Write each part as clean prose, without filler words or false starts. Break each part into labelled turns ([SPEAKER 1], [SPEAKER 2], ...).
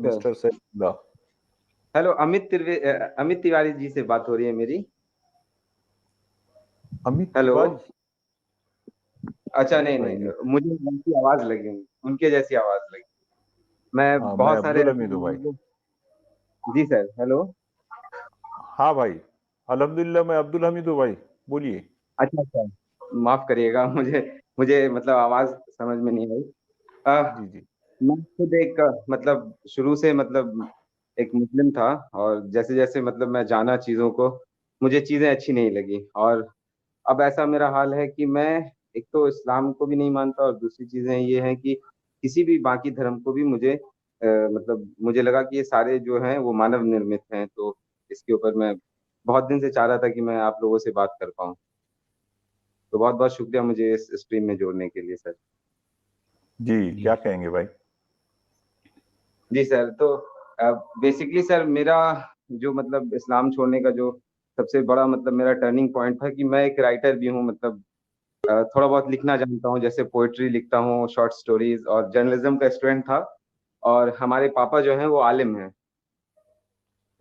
[SPEAKER 1] Sir.
[SPEAKER 2] Mister Saifullah.
[SPEAKER 1] Hello, Amit Tiwari ji से बात हो रही है मेरी?
[SPEAKER 2] अमित
[SPEAKER 1] हेलो।
[SPEAKER 2] तिवारी?
[SPEAKER 1] अच्छा,
[SPEAKER 2] नहीं
[SPEAKER 1] नहीं
[SPEAKER 2] भाई, नहीं।
[SPEAKER 1] नहीं, मुझे उनकी आवाज लगी, उनके जैसी आवाज लगी। मैं
[SPEAKER 2] हाँ, मैं
[SPEAKER 1] बहुत सारे
[SPEAKER 2] अब्दुल
[SPEAKER 1] ऐसे
[SPEAKER 2] हमीद हूँ भाई।
[SPEAKER 1] जी सर, हेलो।
[SPEAKER 2] हाँ भाई, अल्हम्दुलिल्लाह, मैं अब्दुल हमीद हूँ भाई। बोलिए।
[SPEAKER 1] अच्छा अच्छा, माफ करिएगा, मुझे मुझे मतलब आवाज समझ में नहीं आई।
[SPEAKER 2] जी जी।
[SPEAKER 1] मैं खुद एक मतलब शुरू से मतलब एक मुस्लिम था, और जैसे जैसे मतलब मैं जाना चीज़ों को, मुझे चीज़ें अच्छी नहीं लगी। और अब ऐसा मेरा हाल है कि मैं एक तो इस्लाम को भी नहीं मानता, और दूसरी चीज़ें ये हैं कि किसी भी बाकी धर्म को भी मुझे मतलब मुझे लगा कि ये सारे जो हैं वो मानव निर्मित हैं। तो इसके ऊपर मैं बहुत दिन से चाह रहा था कि मैं आप लोगों से बात कर पाऊँ। तो बहुत बहुत शुक्रिया मुझे इस स्ट्रीम में जोड़ने के लिए सर।
[SPEAKER 2] जी,
[SPEAKER 3] जी
[SPEAKER 2] क्या कहेंगे भाई?
[SPEAKER 1] जी सर, तो बेसिकली सर, मेरा जो मतलब इस्लाम छोड़ने का जो सबसे बड़ा मतलब मेरा टर्निंग पॉइंट था कि मैं एक राइटर भी हूँ। मतलब थोड़ा बहुत लिखना जानता हूँ, जैसे पोइट्री लिखता हूँ, शॉर्ट स्टोरीज, और जर्नलिज्म का स्टूडेंट था। और हमारे पापा जो हैं वो आलिम हैं।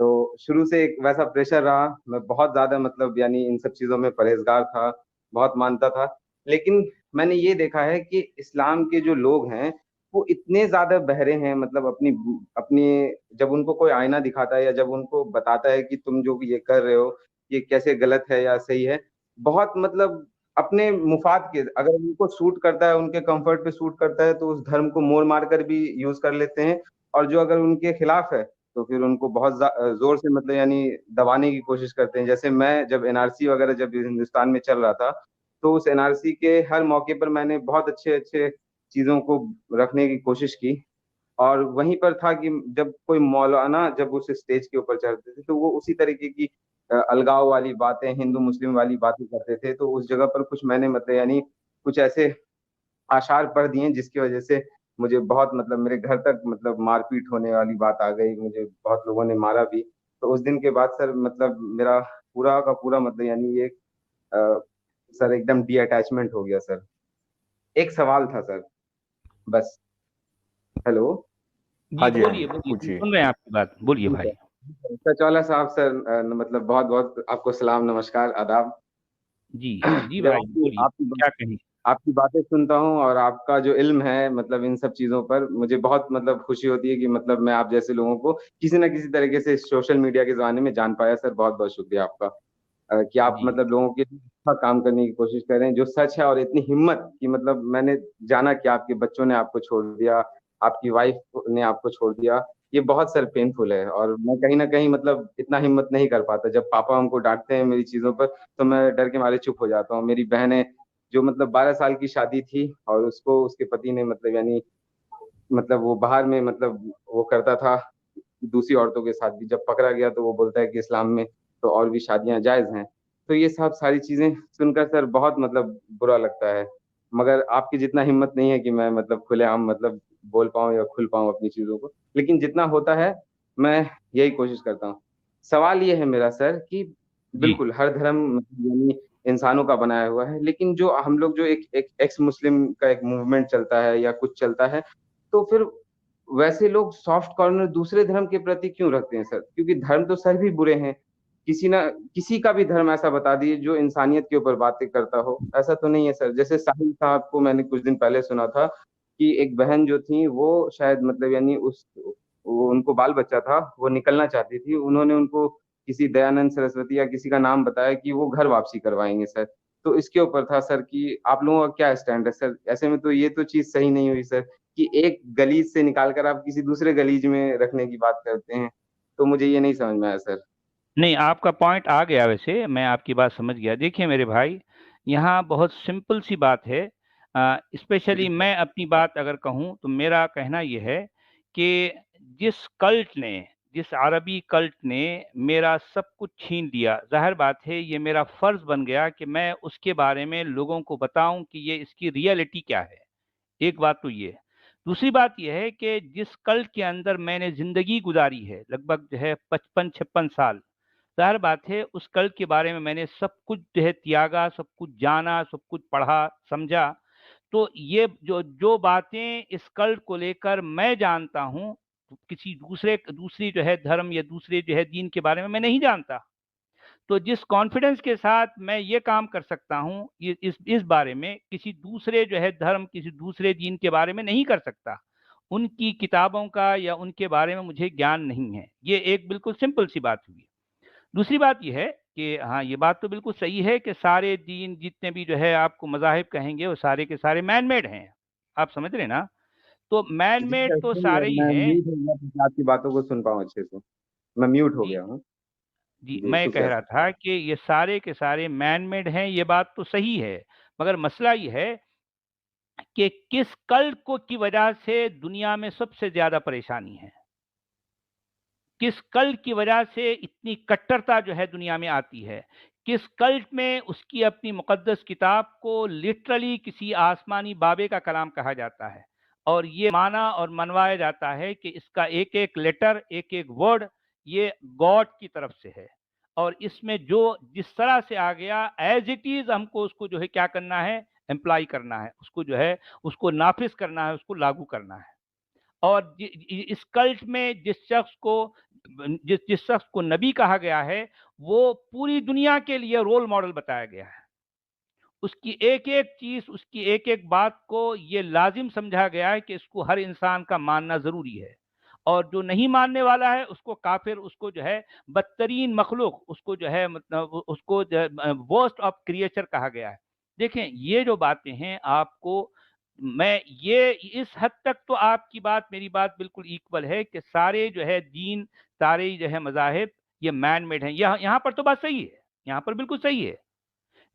[SPEAKER 1] तो शुरू से एक वैसा प्रेशर रहा, मैं बहुत ज़्यादा मतलब यानी इन सब चीज़ों में परहेज़गार था, बहुत मानता था। लेकिन मैंने ये देखा है कि इस्लाम के जो लोग हैं, वो इतने ज़्यादा बहरे हैं, मतलब अपनी अपनी जब उनको कोई आईना दिखाता है या जब उनको बताता है कि तुम जो ये कर रहे हो, ये कैसे गलत है या सही है, बहुत मतलब अपने मुफ़ाद के, अगर उनको सूट करता है, उनके कम्फ़र्ट पे सूट करता है, तो उस धर्म को मोड़ मार कर भी यूज़ कर लेते हैं। और जो अगर उनके खिलाफ है, तो फिर उनको बहुत जोर से मतलब यानी दबाने की कोशिश करते हैं। जैसे मैं जब एनआरसी वगैरह जब हिंदुस्तान में चल रहा था, तो उस एनआरसी के हर मौके पर मैंने बहुत अच्छे अच्छे चीज़ों को रखने की कोशिश की। और वहीं पर था कि जब कोई मौलाना जब उस स्टेज के ऊपर चढ़ते थे, तो वो उसी तरीके की अलगाव वाली बातें, हिंदू मुस्लिम वाली बातें करते थे। तो उस जगह पर कुछ मैंने मतलब यानी कुछ ऐसे आसार पढ़ दिए, जिसकी वजह से मुझे बहुत मतलब मेरे घर तक मतलब मारपीट होने वाली बात आ गई, मुझे बहुत लोगों ने मारा भी। तो उस दिन के बाद सर मतलब मेरा पूरा का पूरा मतलब यानी ये अ, सर एकदम डी अटैचमेंट हो गया सर। एक सवाल था सर, बस। हेलो।
[SPEAKER 2] हाँ
[SPEAKER 3] जी,
[SPEAKER 2] जी, हाँ जी,
[SPEAKER 3] बोलिए बोलिए, हम
[SPEAKER 2] पूछिए।
[SPEAKER 3] सुन रहे हैं आपकी बात, बोलिए
[SPEAKER 1] जी
[SPEAKER 3] भाई।
[SPEAKER 1] सर। सचवाला साहब सर, मतलब बहुत बहुत आपको सलाम, नमस्कार, आदाब।
[SPEAKER 3] जी जी
[SPEAKER 1] जब
[SPEAKER 3] भाई,
[SPEAKER 1] आपकी
[SPEAKER 3] बोलिए
[SPEAKER 1] आपकी
[SPEAKER 3] क्या कहें।
[SPEAKER 1] आपकी बातें सुनता हूँ और आपका जो इल्म है मतलब इन सब चीज़ों पर, मुझे बहुत मतलब खुशी होती है कि मतलब मैं आप जैसे लोगों को किसी न किसी तरीके से सोशल मीडिया के ज़माने में जान पाया। सर बहुत बहुत शुक्रिया आपका, कि आप
[SPEAKER 3] जी
[SPEAKER 1] मतलब लोगों के लिए अच्छा काम करने की कोशिश कर रहे हैं, जो सच है। और इतनी हिम्मत कि मतलब मैंने जाना कि आपके बच्चों ने आपको छोड़ दिया, आपकी वाइफ ने आपको छोड़ दिया, ये बहुत सर पेनफुल है। और मैं कहीं न कहीं मतलब इतना हिम्मत नहीं कर पाता। जब पापा हमको डाँटते हैं मेरी चीज़ों पर, तो मैं डर के मारे चुप हो जाता हूँ। मेरी बहनें जो मतलब 12 साल की शादी थी, और उसको उसके पति ने मतलब यानी मतलब वो बाहर में मतलब वो करता था दूसरी औरतों के साथ भी। जब पकड़ा गया तो वो बोलता है कि इस्लाम में तो और भी शादियाँ जायज़ हैं। तो ये सब सारी चीज़ें सुनकर सर बहुत मतलब बुरा लगता है। मगर आपकी जितना हिम्मत नहीं है कि मैं मतलब खुलेआम मतलब बोल पाऊँ या खुल पाऊँ अपनी चीज़ों को। लेकिन जितना होता है, मैं यही कोशिश करता हूँ। सवाल ये है मेरा सर कि
[SPEAKER 3] जी
[SPEAKER 1] बिल्कुल हर धर्म मतलब यानी इंसानों का बनाया हुआ है, लेकिन जो हम लोग जो एक एक एक्स मुस्लिम का एक मूवमेंट चलता है या कुछ चलता है, तो फिर वैसे लोग सॉफ्ट कॉर्नर दूसरे धर्म के प्रति क्यों रखते हैं सर? क्योंकि धर्म तो सभी बुरे हैं। किसी का भी धर्म ऐसा बता दीजिए जो इंसानियत के ऊपर बातें करता हो, ऐसा तो नहीं है सर। जैसे साहिल साहब को मैंने कुछ दिन पहले सुना था कि एक बहन जो थी वो शायद मतलब यानी उस वो उनको बाल-बच्चा था, वो निकलना चाहती थी। उन्होंने उनको किसी दयानंद सरस्वती या किसी का नाम बताया कि वो घर वापसी करवाएँगे सर। तो इसके ऊपर था सर कि आप लोगों का क्या स्टैंड है सर? ऐसे में तो ये तो चीज़ सही नहीं हुई सर, कि एक गलीज से निकाल कर आप किसी दूसरे गलीज में रखने की बात करते हैं। तो मुझे ये नहीं समझ में आया सर।
[SPEAKER 3] नहीं, आपका पॉइंट आ गया, वैसे मैं आपकी बात समझ गया। देखिए मेरे भाई, यहाँ बहुत सिंपल सी बात है। स्पेशली
[SPEAKER 1] जी सर।
[SPEAKER 3] मैं अपनी बात अगर कहूँ तो मेरा कहना ये है कि जिस कल्ट ने, जिस अरबी कल्ट ने मेरा सब कुछ छीन लिया, ज़ाहिर बात है ये मेरा फ़र्ज़ बन गया कि मैं उसके बारे में लोगों को बताऊं कि ये इसकी रियलिटी क्या है। एक बात तो ये है। दूसरी बात ये है कि जिस कल्ट के अंदर मैंने ज़िंदगी गुजारी है, लगभग जो है 55-56 साल, ज़ाहिर बात है उस कल्ट के बारे में मैंने सब कुछ जो है त्यागा, सब कुछ जाना, सब कुछ पढ़ा, समझा। तो ये जो जो बातें इस कल्ट को लेकर मैं जानता हूँ, किसी दूसरी जो है धर्म या दूसरे जो है दीन के बारे में मैं नहीं जानता। तो जिस कॉन्फिडेंस के साथ मैं ये काम कर सकता हूँ, ये इस बारे में किसी दूसरे जो है धर्म, किसी दूसरे दीन के बारे में नहीं कर सकता। उनकी किताबों का या उनके बारे में मुझे ज्ञान नहीं है। ये एक बिल्कुल सिंपल सी बात हुई। दूसरी बात यह है कि हाँ, ये बात तो बिल्कुल सही है कि सारे दीन जितने भी जो है आपको मज़ाहिब कहेंगे वो सारे के सारे मैन मेड हैं। आप समझ रहे हैं ना? तो मैन
[SPEAKER 1] जी
[SPEAKER 3] मेड
[SPEAKER 1] सर,
[SPEAKER 3] तो
[SPEAKER 1] सुन रहे
[SPEAKER 3] सारे
[SPEAKER 1] हैं।
[SPEAKER 3] ही
[SPEAKER 1] मैं
[SPEAKER 3] हैं।
[SPEAKER 1] म्यूट हो गया ताकि आपकी बातों को सुन पाऊँ अच्छे से। मैं म्यूट हो
[SPEAKER 3] जी
[SPEAKER 1] गया हूँ।
[SPEAKER 3] जी,
[SPEAKER 1] जी,
[SPEAKER 3] मैं कह
[SPEAKER 1] शुक्रिया
[SPEAKER 3] रहा
[SPEAKER 1] सर।
[SPEAKER 3] था कि ये सारे के सारे मैन मेड हैं, ये बात तो सही है। मगर मसला ये है कि किस कल्ट को की वजह से दुनिया में सबसे ज्यादा परेशानी है, किस कल्ट की वजह से इतनी कट्टरता जो है दुनिया में आती है, किस कल्ट में उसकी अपनी मुकद्दस किताब को लिटरली किसी आसमानी बाबे का कलाम कहा जाता है और ये माना और मनवाया जाता है कि इसका एक एक लेटर, एक एक वर्ड ये गॉड की तरफ से है और इसमें जो जिस तरह से आ गया एज इट इज हमको उसको जो है क्या करना है, एम्प्लाई करना है, उसको जो है उसको नाफिज करना है, उसको लागू करना है। और इस कल्ट में जिस जिस शख्स को नबी कहा गया है वो पूरी दुनिया के लिए रोल मॉडल बताया गया है। उसकी एक एक चीज, उसकी एक एक बात को ये लाजिम समझा गया है कि इसको हर इंसान का मानना जरूरी है और जो नहीं मानने वाला है उसको काफिर, उसको जो है बदतरीन मखलूक, उसको जो है मतलब उसको वर्स्ट ऑफ क्रिएचर कहा गया है। देखें ये जो बातें हैं आपको, मैं ये इस हद तक तो आपकी बात मेरी बात बिल्कुल इक्वल है कि सारे जो है दीन, सारे जो है मजाहिब ये मैन मेड हैं। यहाँ पर तो बात सही है, यहाँ पर बिल्कुल सही है।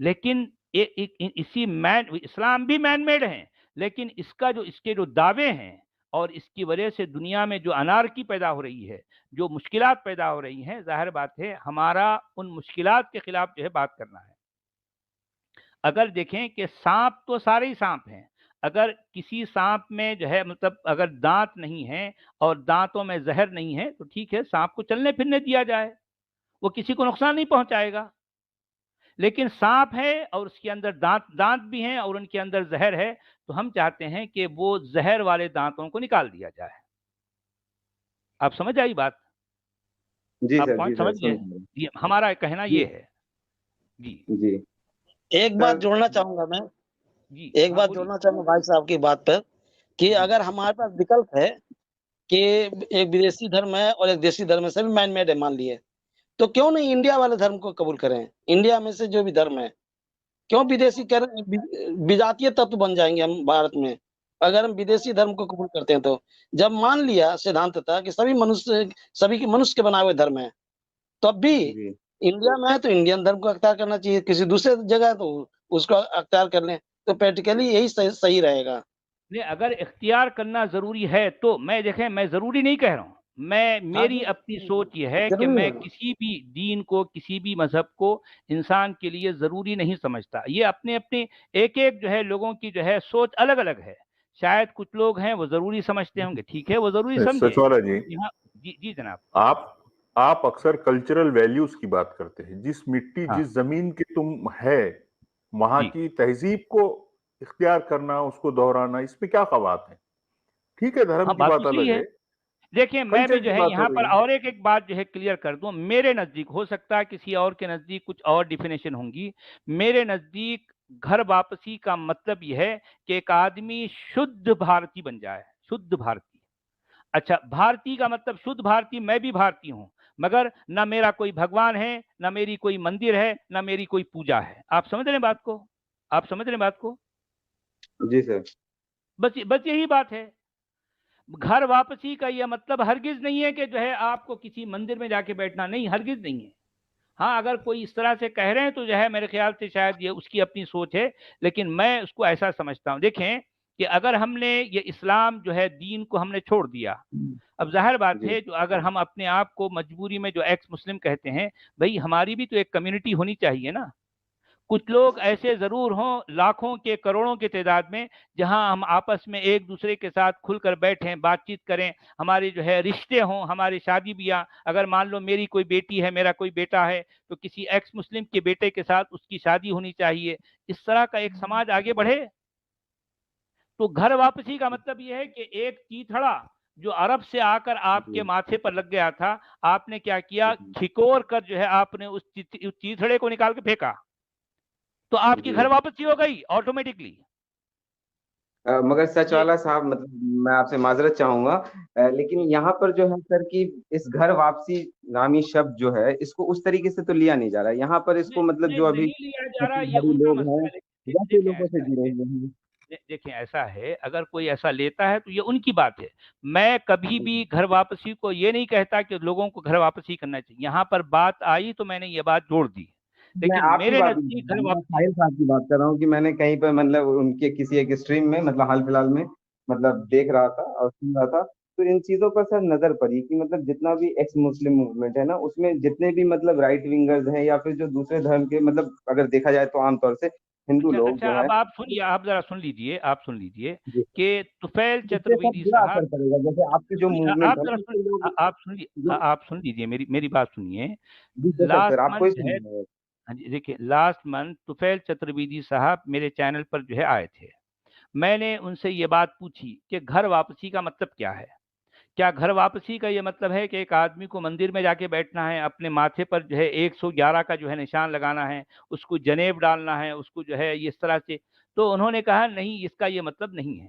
[SPEAKER 3] लेकिन इसी मैन इस्लाम भी मैन मेड है, लेकिन इसके जो दावे हैं और इसकी वजह से दुनिया में जो अनारकी पैदा हो रही है, जो मुश्किलात पैदा हो रही हैं, जाहिर बात है हमारा उन मुश्किलात के खिलाफ जो है बात करना है। अगर देखें कि सांप तो सारे ही सांप हैं, अगर किसी सांप में जो है मतलब अगर दांत नहीं है और दांतों में जहर नहीं है तो ठीक है, सांप को चलने फिरने दिया जाए, वो किसी को नुकसान नहीं पहुंचाएगा। लेकिन सांप है और उसके अंदर दांत दांत भी हैं और उनके अंदर जहर है, तो हम चाहते हैं कि वो जहर वाले दांतों को निकाल दिया जाए। आप समझ आई बात? आप
[SPEAKER 1] जी
[SPEAKER 3] पॉइंट
[SPEAKER 1] सर,
[SPEAKER 3] समझ
[SPEAKER 1] सुन
[SPEAKER 3] गए?
[SPEAKER 1] रहा हूँ।
[SPEAKER 3] ये हमारा कहना
[SPEAKER 1] जी
[SPEAKER 3] ये है। जी
[SPEAKER 1] जी
[SPEAKER 4] एक बात
[SPEAKER 1] सर।
[SPEAKER 4] जोड़ना चाहूंगा मैं,
[SPEAKER 3] जी
[SPEAKER 4] एक
[SPEAKER 3] हाँ
[SPEAKER 4] बात
[SPEAKER 3] बोलिए।
[SPEAKER 4] जोड़ना चाहूंगा भाई साहब की बात पर कि
[SPEAKER 3] जी
[SPEAKER 4] अगर हमारे पास विकल्प है कि एक विदेशी धर्म है और एक देशी धर्म है, सभी मैन मेड है मान लिए, तो क्यों नहीं इंडिया वाले धर्म को कबूल करें? इंडिया में से जो भी धर्म है, क्यों विदेशी कर विजातीय तत्व बन जाएंगे हम भारत में अगर हम विदेशी धर्म को कबूल करते हैं। तो जब मान लिया सिद्धांततः कि सभी के मनुष्य के बनाए हुए धर्म है, तब भी
[SPEAKER 1] जी
[SPEAKER 4] इंडिया में है तो इंडियन धर्म को अख्तियार करना चाहिए, किसी दूसरे जगह है तो उसको अख्तियार कर लें, तो प्रैक्टिकली यही सही रहेगा।
[SPEAKER 3] नहीं, अगर इख्तियार करना जरूरी है तो मैं देखें, मैं जरूरी नहीं कह रहा हूं, मैं
[SPEAKER 4] हाँ
[SPEAKER 3] मेरी
[SPEAKER 4] जी,
[SPEAKER 3] अपनी सोच ये है कि
[SPEAKER 4] जरूरी
[SPEAKER 3] मैं
[SPEAKER 4] है।
[SPEAKER 3] किसी भी दीन को, किसी भी मजहब को इंसान के लिए जरूरी नहीं समझता। ये अपने अपने एक एक जो है लोगों की जो है सोच अलग अलग है। शायद कुछ लोग हैं वो जरूरी समझते होंगे, ठीक है, वो जरूरी समझे।
[SPEAKER 2] सचवाला जी,
[SPEAKER 3] यहाँ जी जी जनाब।
[SPEAKER 2] आप आप अक्सर कल्चरल वैल्यूज की बात करते हैं। जिस मिट्टी,
[SPEAKER 3] हाँ
[SPEAKER 2] जिस जमीन के तुम है, वहां
[SPEAKER 3] जी
[SPEAKER 2] की तहजीब को इख्तियार करना, उसको दोहराना, इसमें क्या बात है? ठीक है, धर्म
[SPEAKER 3] हाँ,
[SPEAKER 2] की
[SPEAKER 3] बात तो
[SPEAKER 2] बात
[SPEAKER 3] सही
[SPEAKER 2] अलग
[SPEAKER 3] है।
[SPEAKER 2] है,
[SPEAKER 3] देखिए मैं भी
[SPEAKER 2] कल्चर
[SPEAKER 3] जो
[SPEAKER 2] की
[SPEAKER 3] है
[SPEAKER 2] बात हो
[SPEAKER 3] यहाँ
[SPEAKER 2] रही
[SPEAKER 3] पर
[SPEAKER 2] है।
[SPEAKER 3] और एक बात जो है क्लियर कर दूं, मेरे नज़दीक हो सकता है किसी और के नज़दीक कुछ और डिफिनेशन होंगी। मेरे नज़दीक घर वापसी का मतलब यह है कि एक आदमी शुद्ध भारतीय बन जाए, शुद्ध भारतीय। अच्छा, भारतीय का मतलब शुद्ध भारतीय, मैं भी भारतीय हूँ, मगर ना मेरा कोई भगवान है, ना मेरी कोई मंदिर है, ना मेरी कोई पूजा है। आप समझ रहे हैं बात को? आप समझ रहे हैं बात को?
[SPEAKER 1] जी सर।
[SPEAKER 3] बस यही बात है। घर वापसी का यह मतलब हरगिज नहीं है कि जो है आपको किसी मंदिर में जाके बैठना, नहीं, हरगिज नहीं है। हाँ, अगर कोई इस तरह से कह रहे हैं तो जो है मेरे ख्याल से शायद ये उसकी अपनी सोच है, लेकिन मैं उसको ऐसा समझता हूँ। देखें कि अगर हमने ये इस्लाम जो है दीन को हमने छोड़ दिया, अब जाहिर बात
[SPEAKER 1] जी
[SPEAKER 3] है जो अगर हम अपने आप को मजबूरी में जो एक्स मुस्लिम कहते हैं, भाई हमारी भी तो एक कम्युनिटी होनी चाहिए ना। कुछ लोग ऐसे जरूर हों, लाखों के करोड़ों की तादाद में, जहां हम आपस में एक दूसरे के साथ खुलकर बैठें, बातचीत करें, हमारे जो है रिश्ते हों, हमारी शादी ब्याह, अगर मान लो मेरी कोई बेटी है, मेरा कोई बेटा है, तो किसी एक्स मुस्लिम के बेटे के साथ उसकी शादी होनी चाहिए। इस तरह का एक समाज आगे बढ़े। तो घर वापसी का मतलब यह है कि एक चीथड़ा जो अरब से आकर आपके
[SPEAKER 1] जी।
[SPEAKER 3] माथे पर लग गया था, आपने क्या किया,
[SPEAKER 1] जी।
[SPEAKER 3] खिकोर कर जो है आपने उस चीथड़े को निकाल के फेंका, तो आपकी घर
[SPEAKER 1] जी।
[SPEAKER 3] वापसी हो गई ऑटोमेटिकली।
[SPEAKER 1] मगर सच
[SPEAKER 3] ये
[SPEAKER 1] वाला साहब मतलब मैं आपसे माजरत चाहूंगा, लेकिन यहाँ पर जो है सर कि इस घर वापसी नामी शब्द जो है इसको उस तरीके से तो लिया नहीं जा रहा है। यहाँ पर इसको मतलब जो अभी
[SPEAKER 3] नहीं लिया जा रहा, ये
[SPEAKER 1] प्रतिभागी
[SPEAKER 3] उनका
[SPEAKER 1] लोग
[SPEAKER 3] मसला
[SPEAKER 1] हैं
[SPEAKER 3] है।
[SPEAKER 1] वैसे
[SPEAKER 3] देखें
[SPEAKER 1] लोगों से
[SPEAKER 3] ऐसा
[SPEAKER 1] जुड़े
[SPEAKER 3] है,
[SPEAKER 1] हुए हैं।
[SPEAKER 3] देखें ऐसा है, अगर कोई ऐसा लेता है तो ये उनकी बात है। मैं कभी भी घर वापसी को ये नहीं कहता कि लोगों को घर वापसी करना चाहिए। यहाँ पर बात आई तो मैंने ये बात जोड़ दी,
[SPEAKER 1] मैं
[SPEAKER 3] लेकिन
[SPEAKER 1] आपकी
[SPEAKER 3] मेरे
[SPEAKER 1] बात नहीं
[SPEAKER 3] नजदीक
[SPEAKER 1] कर
[SPEAKER 3] घर
[SPEAKER 1] रहा, मैं
[SPEAKER 3] वापसी।
[SPEAKER 1] साहिल साहब की बात कर रहा हूँ कि मैंने कहीं पर मतलब उनके किसी एक स्ट्रीम में मतलब हाल फिलहाल में मतलब देख रहा था और सुन रहा था, तो इन चीजों पर सर नजर पड़ी कि मतलब जितना भी एक्स मुस्लिम मूवमेंट है ना उसमें जितने भी मतलब राइट विंगर्स हैं या फिर जो दूसरे धर्म के मतलब अगर देखा जाए तो आमतौर से हिंदू
[SPEAKER 3] अच्छा
[SPEAKER 1] लोग
[SPEAKER 3] अच्छा,
[SPEAKER 1] जो है।
[SPEAKER 3] अब आप सुनिए, आप जरा सुन लीजिए, आप सुन लीजिए
[SPEAKER 1] जी।
[SPEAKER 3] कि तुफैल
[SPEAKER 1] इससे सब
[SPEAKER 3] चतुर्वेदी
[SPEAKER 1] बुरा
[SPEAKER 3] साहब।
[SPEAKER 1] असर पड़ेगा, जैसे आपकी जो मूवमेंट
[SPEAKER 3] आप
[SPEAKER 1] है ना
[SPEAKER 3] जरा सुन,
[SPEAKER 1] उससे लोग
[SPEAKER 3] आप सुनिए,
[SPEAKER 1] जो।
[SPEAKER 3] आप सुन लीजिए, मेरी मेरी बात सुनिए।
[SPEAKER 1] जी बेशक
[SPEAKER 3] लास्ट
[SPEAKER 1] सर आपको
[SPEAKER 3] मंथ
[SPEAKER 1] ही
[SPEAKER 3] है,
[SPEAKER 1] सुनना है।
[SPEAKER 3] हाँ जी, देखिए लास्ट मंथ तुफैल चतुर्वेदी साहब मेरे चैनल पर जो है आए थे। मैंने उनसे ये बात पूछी कि घर वापसी का मतलब क्या है। क्या घर वापसी का ये मतलब है कि एक आदमी को मंदिर में जाके बैठना है, अपने माथे पर जो है 111 का जो है निशान लगाना है, उसको जनेब डालना है, उसको जो है इस तरह से। तो उन्होंने कहा नहीं, इसका ये मतलब नहीं है।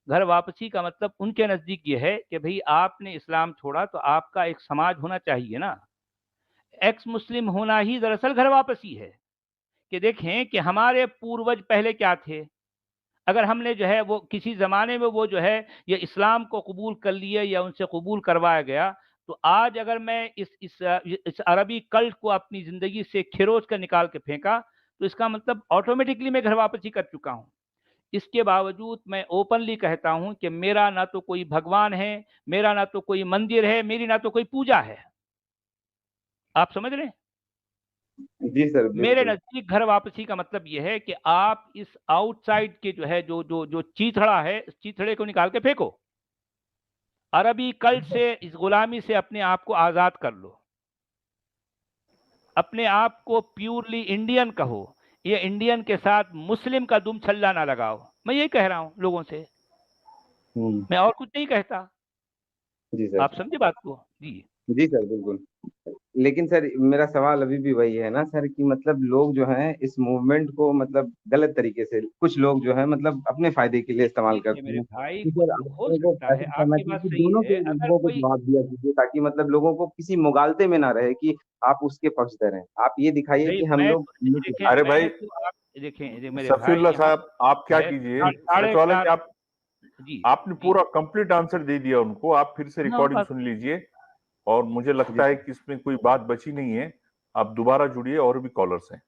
[SPEAKER 3] घर वापसी का मतलब उनके नजदीक ये है कि भाई आपने इस्लाम छोड़ा तो आपका एक समाज होना चाहिए ना। एक्स मुस्लिम होना ही दरअसल घर वापसी है। कि देखें कि हमारे पूर्वज पहले क्या थे। अगर हमने जो है वो किसी ज़माने में वो जो है ये इस्लाम को कबूल कर लिए या उनसे कबूल करवाया गया, तो आज अगर मैं इस अरबी कल्ट को अपनी ज़िंदगी से खिरोच कर निकाल के फेंका, तो इसका मतलब ऑटोमेटिकली मैं घर वापसी कर चुका हूँ। इसके बावजूद मैं ओपनली कहता हूँ कि मेरा ना तो कोई भगवान है, मेरा ना तो कोई मंदिर है, मेरी ना तो कोई पूजा है। आप समझ रहे हैं?
[SPEAKER 1] जी सर
[SPEAKER 3] मेरे
[SPEAKER 1] बिल्कुल।
[SPEAKER 3] नज़दीक घर वापसी का मतलब ये है कि आप इस आउटसाइड के जो है जो चीथड़ा है, इस चीथड़े को निकाल के फेंको। अरबी कल्ट से, इस गुलामी से अपने आप को आज़ाद कर लो। अपने आप को प्योरली इंडियन कहो। ये इंडियन के साथ मुस्लिम का दुम छल्ला ना लगाओ। मैं यही कह रहा हूँ लोगों से,
[SPEAKER 1] हम्म।
[SPEAKER 3] मैं और कुछ नहीं कहता।
[SPEAKER 1] जी सर।
[SPEAKER 3] आप समझे बात को? जी।
[SPEAKER 1] जी सर बिल्कुल। लेकिन सर मेरा सवाल अभी भी वही है ना सर कि मतलब लोग जो हैं इस मूवमेंट को मतलब गलत तरीके से कुछ लोग जो है मतलब अपने फायदे के लिए इस्तेमाल
[SPEAKER 3] देखिए
[SPEAKER 1] करते
[SPEAKER 3] मेरे
[SPEAKER 1] हैं।
[SPEAKER 3] भाई,
[SPEAKER 1] कि
[SPEAKER 3] कुछ
[SPEAKER 1] सर आप
[SPEAKER 3] हो
[SPEAKER 1] लोगों को
[SPEAKER 3] सकता है,
[SPEAKER 1] ऐसा करना
[SPEAKER 3] आपकी
[SPEAKER 1] चाहिए
[SPEAKER 3] बात
[SPEAKER 1] कि
[SPEAKER 3] सही
[SPEAKER 1] दोनों
[SPEAKER 3] है।
[SPEAKER 1] के
[SPEAKER 3] अगर
[SPEAKER 1] लोगों को
[SPEAKER 3] कोई,
[SPEAKER 1] जवाब दिया कीजिए ताकि मतलब लोगों को किसी मुगालते में ना रहे कि आप उसके पक्षधर हैं। आप ये दिखाइए
[SPEAKER 3] भाई
[SPEAKER 1] कि हम
[SPEAKER 3] मैं
[SPEAKER 1] लोग
[SPEAKER 3] तो,
[SPEAKER 1] मिलके
[SPEAKER 3] देखें
[SPEAKER 2] अरे भाई
[SPEAKER 3] मैं तो, आप देखें मेरे भाई,
[SPEAKER 2] सफीउल्लाह
[SPEAKER 3] यहाँ
[SPEAKER 2] साहब, आप क्या
[SPEAKER 3] है
[SPEAKER 2] कीजिए, सच
[SPEAKER 3] साढ़े
[SPEAKER 2] वाला कि
[SPEAKER 3] चार।
[SPEAKER 2] आप
[SPEAKER 3] जी
[SPEAKER 2] आपने
[SPEAKER 3] जी।
[SPEAKER 2] पूरा कंप्लीट आंसर दे दिया उनको। आप फिर से
[SPEAKER 3] नो
[SPEAKER 2] रिकॉर्डिंग
[SPEAKER 3] बात
[SPEAKER 2] सुन
[SPEAKER 3] नहीं।
[SPEAKER 2] लीजिए, और मुझे
[SPEAKER 1] जी
[SPEAKER 2] लगता है कि इसमें कोई बात बची नहीं है। आप दोबारा जुड़िए, और भी कॉलर्स हैं।